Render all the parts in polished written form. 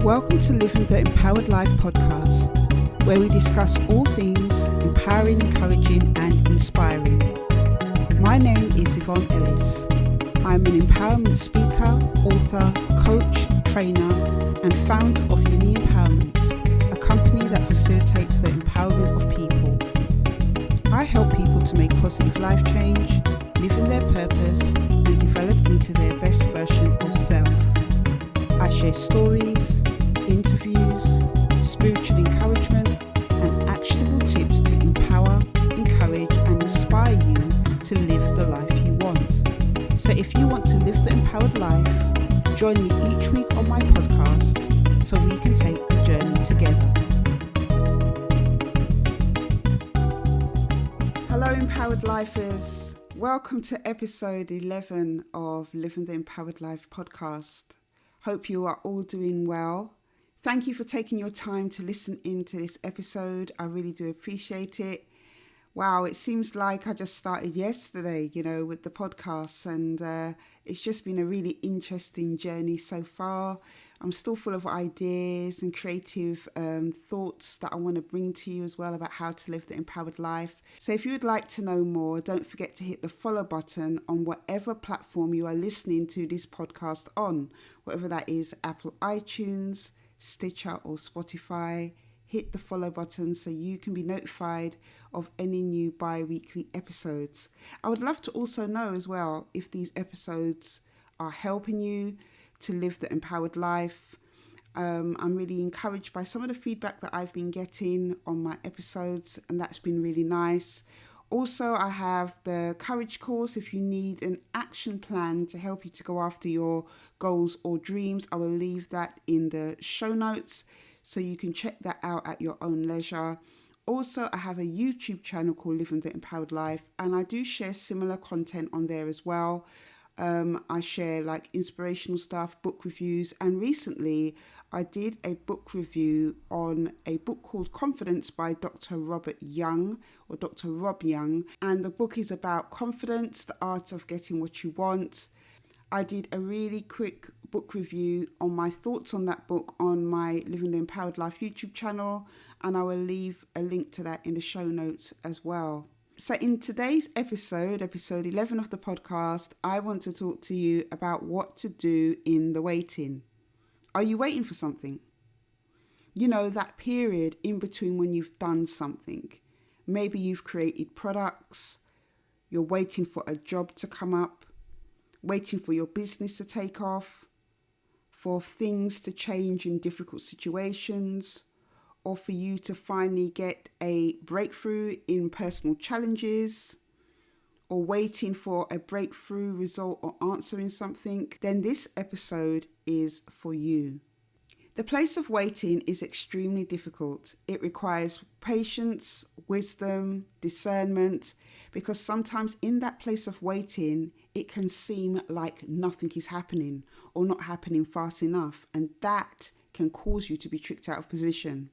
Welcome to Living the Empowered Life podcast, where we discuss all things empowering, encouraging and inspiring. My name is Yvonne Ellis. I'm an empowerment speaker, author, coach, trainer and founder of Yumi Empowerment, a company that facilitates the empowerment of people. I help people to make positive life change, live in their purpose and develop into their best version of self. I share stories, interviews, spiritual encouragement and actionable tips to empower, encourage and inspire you to live the life you want. So if you want to live the empowered life, join me each week on my podcast so we can take the journey together. Hello Empowered Lifers, welcome to episode 11 of Living the Empowered Life podcast. Hope you are all doing well. Thank you for taking your time to listen into this episode. I really do appreciate it. Wow, it seems like I just started yesterday, with the podcast, and it's just been a really interesting journey so far. I'm still full of ideas and creative thoughts that I want to bring to you as well about how to live the empowered life. So if you would like to know more, don't forget to hit the follow button on whatever platform you are listening to this podcast on, whatever that is, Apple iTunes, Stitcher or Spotify. Hit the follow button so you can be notified of any new bi-weekly episodes. I would love to also know as well if these episodes are helping you to live the empowered life. I'm really encouraged by some of the feedback that I've been getting on my episodes, and that's been really nice. Also, I have the Courage course. If you need an action plan to help you to go after your goals or dreams, I will leave that in the show notes so you can check that out at your own leisure. Also, I have a YouTube channel called Living the Empowered Life, and I do share similar content on there as well. I share like inspirational stuff, book reviews, and recently I did a book review on a book called Confidence by Dr. Robert Young, or Dr. Rob Young, and the book is about confidence, the art of getting what you want. I did a really quick book review on my thoughts on that book on my Living the Empowered Life YouTube channel, and I will leave a link to that in the show notes as well. So in today's episode 11 of the podcast, I want to talk to you about what to do in the waiting. Are you waiting for something? That period in between when you've done something. Maybe you've created products, you're waiting for a job to come up, waiting for your business to take off, for things to change in difficult situations, or for you to finally get a breakthrough in personal challenges, or waiting for a breakthrough result or answering something, then this episode is for you. The place of waiting is extremely difficult. It requires patience, wisdom, discernment, because sometimes in that place of waiting, it can seem like nothing is happening or not happening fast enough, and that can cause you to be tricked out of position.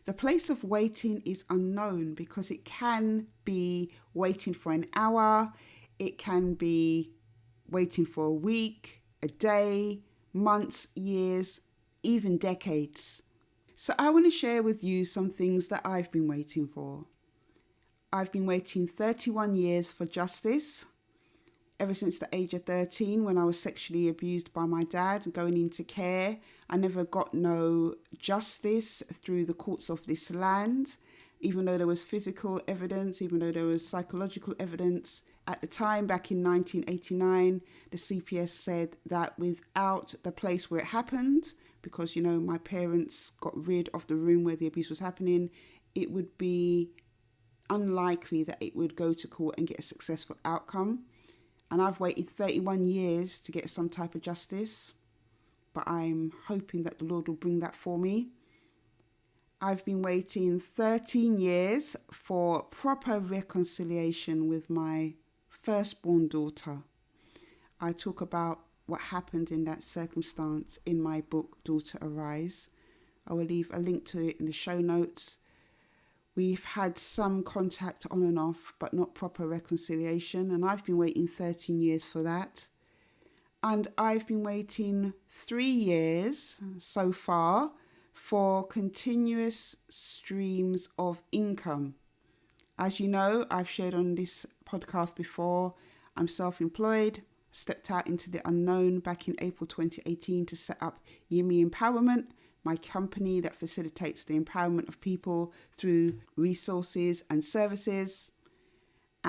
The place of waiting is unknown because it can be waiting for an hour, it can be waiting for a week, a day, months, years, even decades. So I want to share with you some things that I've been waiting for. I've been waiting 31 years for justice. Ever since the age of 13, when I was sexually abused by my dad, going into care, I never got no justice through the courts of this land, even though there was physical evidence, even though there was psychological evidence. At the time, back in 1989, the CPS said that without the place where it happened, because, my parents got rid of the room where the abuse was happening, it would be unlikely that it would go to court and get a successful outcome. And I've waited 31 years to get some type of justice, but I'm hoping that the Lord will bring that for me. I've been waiting 13 years for proper reconciliation with my firstborn daughter. I talk about what happened in that circumstance in my book, Daughter Arise. I will leave a link to it in the show notes. We've had some contact on and off, but not proper reconciliation, and I've been waiting 13 years for that. And I've been waiting 3 years so far for continuous streams of income. As you know, I've shared on this podcast before, I'm self-employed, stepped out into the unknown back in April 2018 to set up Yimi Empowerment, my company that facilitates the empowerment of people through resources and services.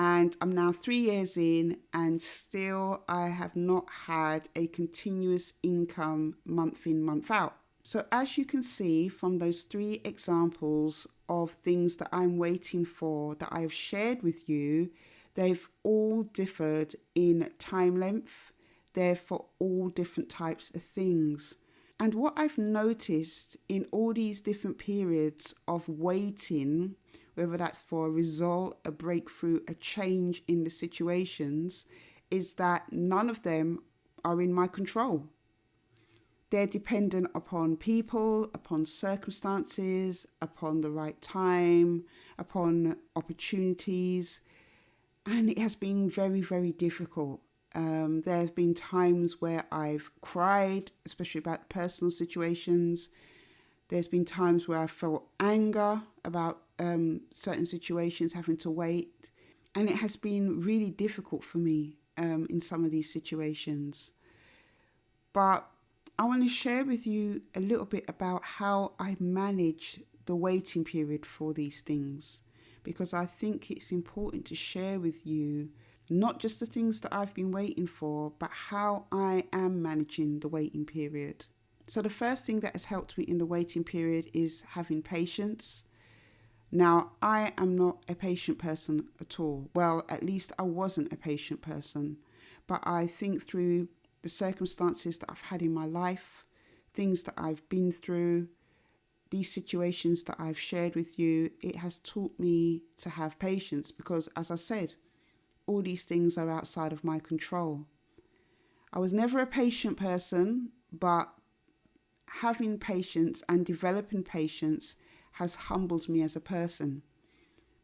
And I'm now 3 years in, and still I have not had a continuous income month in, month out. So as you can see from those 3 examples of things that I'm waiting for that I've shared with you, they've all differed in time length. They're for all different types of things. And what I've noticed in all these different periods of waiting, whether that's for a result, a breakthrough, a change in the situations, is that none of them are in my control. They're dependent upon people, upon circumstances, upon the right time, upon opportunities. And it has been very, very difficult. There have been times where I've cried, especially about personal situations. There's been times where I felt anger about certain situations, having to wait. And it has been really difficult for me in some of these situations. But I want to share with you a little bit about how I manage the waiting period for these things, because I think it's important to share with you not just the things that I've been waiting for, but how I am managing the waiting period. So the first thing that has helped me in the waiting period is having patience. Now, I am not a patient person at all. Well, at least I wasn't a patient person, but I think through the circumstances that I've had in my life, things that I've been through, these situations that I've shared with you, it has taught me to have patience because, as I said, all these things are outside of my control. I was never a patient person, but having patience and developing patience has humbled me as a person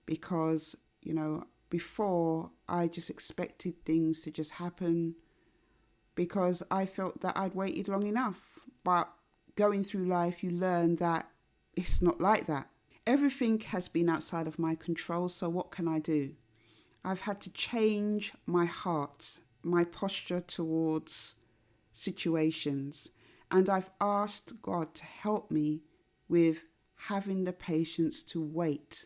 because, before I just expected things to just happen because I felt that I'd waited long enough. But going through life, you learn that it's not like that. Everything has been outside of my control, so what can I do? I've had to change my heart, my posture towards situations, and I've asked God to help me with having the patience to wait.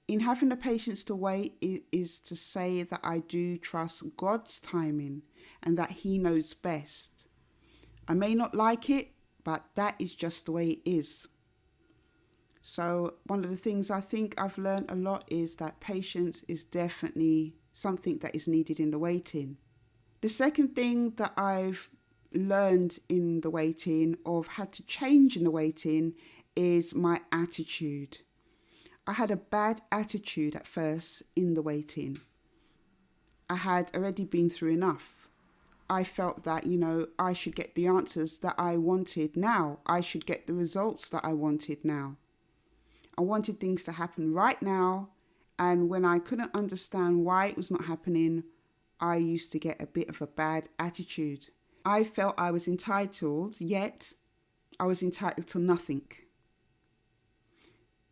In having the patience to wait is to say that I do trust God's timing and that He knows best. I may not like it, but that is just the way it is. So one of the things I think I've learned a lot is that patience is definitely something that is needed in the waiting. The second thing that I've learned in the waiting or had to change in the waiting is my attitude. I had a bad attitude at first in the waiting. I had already been through enough. I felt that, I should get the answers that I wanted now. I should get the results that I wanted now. I wanted things to happen right now. And when I couldn't understand why it was not happening, I used to get a bit of a bad attitude. I felt I was entitled, yet I was entitled to nothing.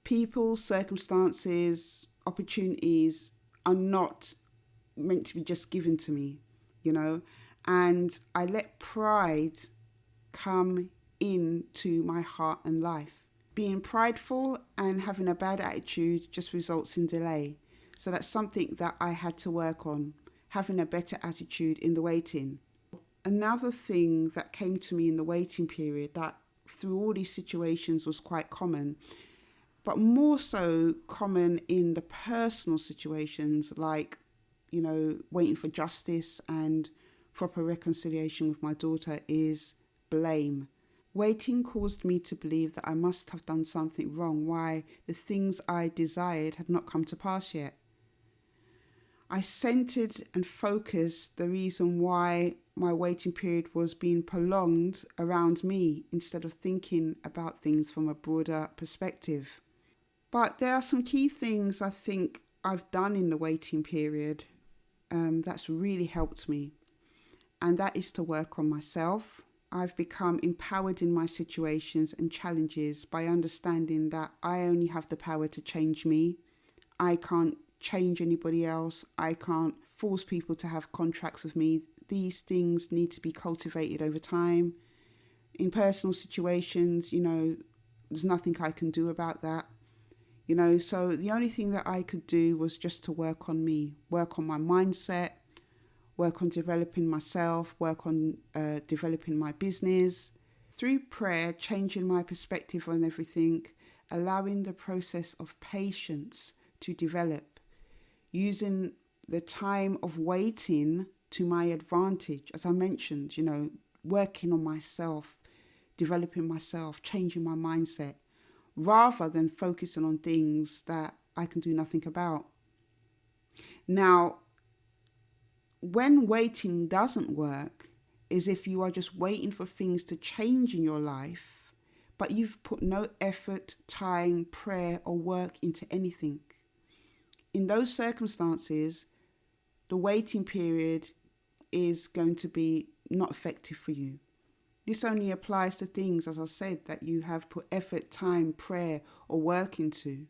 People, circumstances, opportunities are not meant to be just given to me, and I let pride come into my heart and life. Being prideful and having a bad attitude just results in delay. So that's something that I had to work on, having a better attitude in the waiting. Another thing that came to me in the waiting period that through all these situations was quite common, but more so common in the personal situations like, waiting for justice and proper reconciliation with my daughter, is blame. Waiting caused me to believe that I must have done something wrong, why the things I desired had not come to pass yet. I centered and focused the reason why my waiting period was being prolonged around me instead of thinking about things from a broader perspective. But there are some key things I think I've done in the waiting period that's really helped me. and that is to work on myself. I've become empowered in my situations and challenges by understanding that I only have the power to change me. I can't change anybody else. I can't force people to have contracts with me. These things need to be cultivated over time. In personal situations, there's nothing I can do about that. So the only thing that I could do was just to work on me, work on my mindset, work on developing myself, work on developing my business. Through prayer, changing my perspective on everything, allowing the process of patience to develop, using the time of waiting to my advantage. As I mentioned, working on myself, developing myself, changing my mindset, rather than focusing on things that I can do nothing about. Now, when waiting doesn't work, is if you are just waiting for things to change in your life, but you've put no effort, time, prayer, or work into anything. In those circumstances, the waiting period is going to be not effective for you. This only applies to things, as I said, that you have put effort, time, prayer, or work into.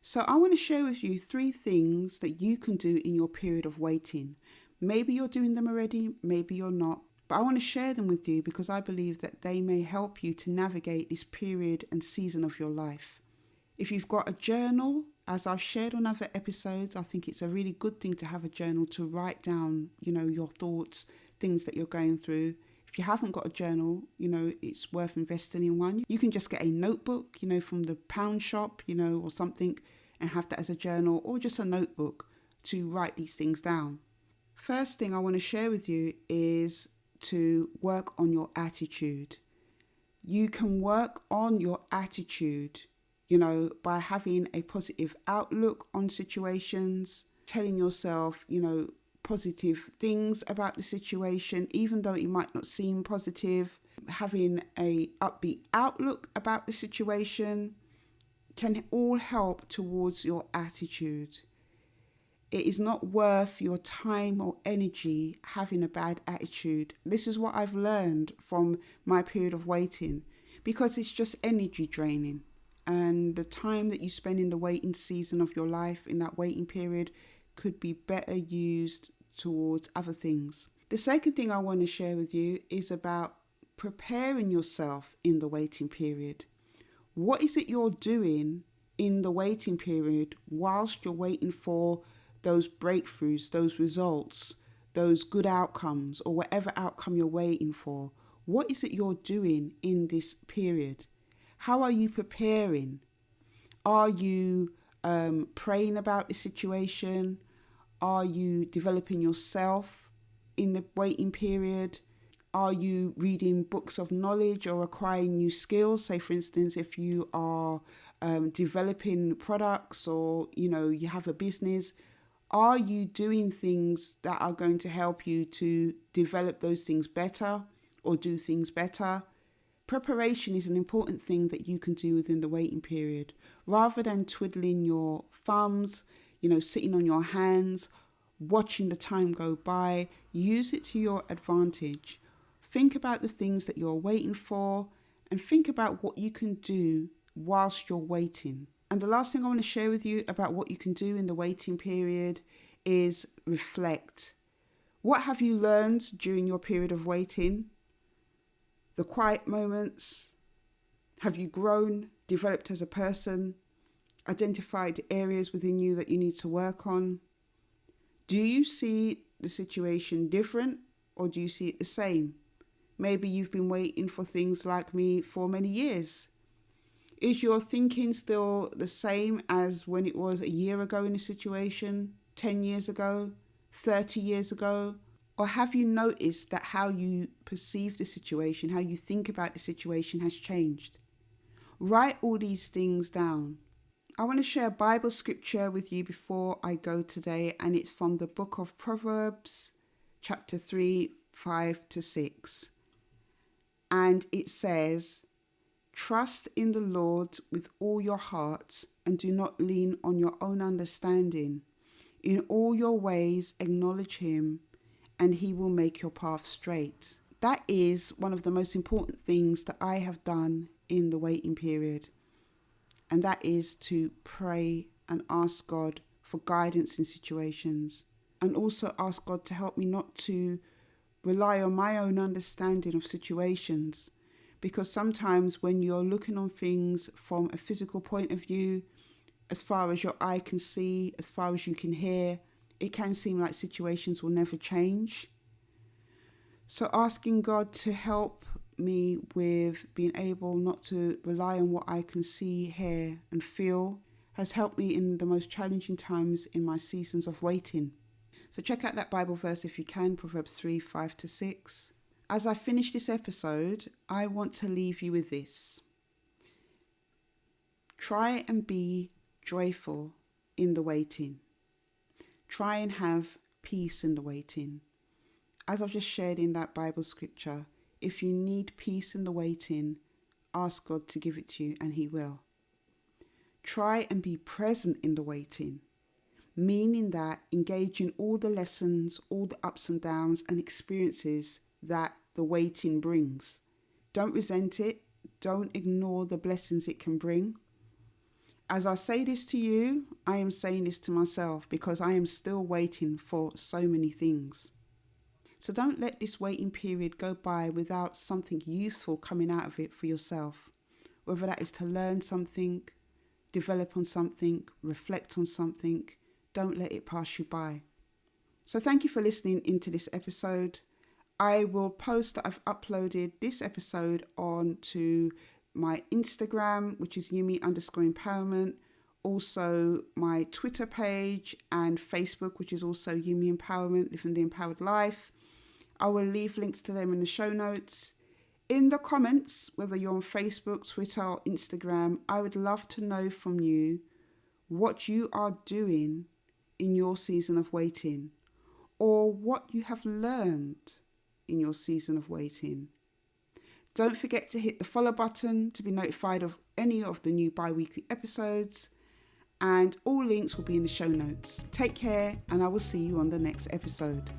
So I want to share with you 3 things that you can do in your period of waiting. Maybe you're doing them already, maybe you're not. But I want to share them with you because I believe that they may help you to navigate this period and season of your life. If you've got a journal, as I've shared on other episodes, I think it's a really good thing to have a journal to write down, your thoughts, things that you're going through. If you haven't got a journal, it's worth investing in one. You can just get a notebook, from the pound shop, or something, and have that as a journal, or just a notebook to write these things down. First thing I want to share with you is to work on your attitude. You can work on your attitude, by having a positive outlook on situations, telling yourself, positive things about the situation, even though it might not seem positive. Having a upbeat outlook about the situation can all help towards your attitude. It is not worth your time or energy having a bad attitude. This is what I've learned from my period of waiting, because it's just energy draining. And the time that you spend in the waiting season of your life, in that waiting period, could be better used towards other things. The second thing I want to share with you is about preparing yourself in the waiting period. What is it you're doing in the waiting period whilst you're waiting for those breakthroughs, those results, those good outcomes, or whatever outcome you're waiting for? What is it you're doing in this period? How are you preparing? Are you praying about the situation? Are you developing yourself in the waiting period? Are you reading books of knowledge or acquiring new skills? Say, for instance, if you are developing products, or, you have a business, are you doing things that are going to help you to develop those things better or do things better? Preparation is an important thing that you can do within the waiting period. Rather than twiddling your thumbs, sitting on your hands, watching the time go by, use it to your advantage. Think about the things that you're waiting for, and think about what you can do whilst you're waiting. And the last thing I want to share with you about what you can do in the waiting period is reflect. What have you learned during your period of waiting? The quiet moments. Have you grown, developed as a person, identified areas within you that you need to work on? Do you see the situation different, or do you see it the same? Maybe you've been waiting for things like me for many years. Is your thinking still the same as when it was a year ago in a situation, 10 years ago, 30 years ago? Or have you noticed that how you perceive the situation, how you think about the situation has changed? Write all these things down. I want to share a Bible scripture with you before I go today, and it's from the book of Proverbs, chapter 3, 5-6. And it says, "Trust in the Lord with all your heart, and do not lean on your own understanding. In all your ways acknowledge him, and he will make your path straight. That is one of the most important things that I have done in the waiting period. And that is to pray and ask God for guidance in situations. And also ask God to help me not to rely on my own understanding of situations. Because sometimes when you're looking on things from a physical point of view, as far as your eye can see, as far as you can hear, it can seem like situations will never change. So asking God to help me with being able not to rely on what I can see, hear and feel has helped me in the most challenging times in my seasons of waiting. So check out that Bible verse if you can, Proverbs 3:5-6. As I finish this episode, I want to leave you with this. Try and be joyful in the waiting. Try and have peace in the waiting. As I've just shared in that Bible scripture, if you need peace in the waiting, ask God to give it to you and he will. Try and be present in the waiting, meaning that engage in all the lessons, all the ups and downs and experiences that the waiting brings. Don't resent it. Don't ignore the blessings it can bring. As I say this to you, I am saying this to myself because I am still waiting for so many things. So don't let this waiting period go by without something useful coming out of it for yourself. Whether that is to learn something, develop on something, reflect on something, don't let it pass you by. So thank you for listening into this episode. I will post that I've uploaded this episode onto my Instagram, which is Yumi_empowerment, also my Twitter page and Facebook, which is also Yumi Empowerment, Living the Empowered Life. I will leave links to them in the show notes. In the comments, whether you're on Facebook, Twitter or Instagram, I would love to know from you what you are doing in your season of waiting or what you have learned in your season of waiting. Don't forget to hit the follow button to be notified of any of the new bi-weekly episodes, and all links will be in the show notes. Take care and I will see you on the next episode.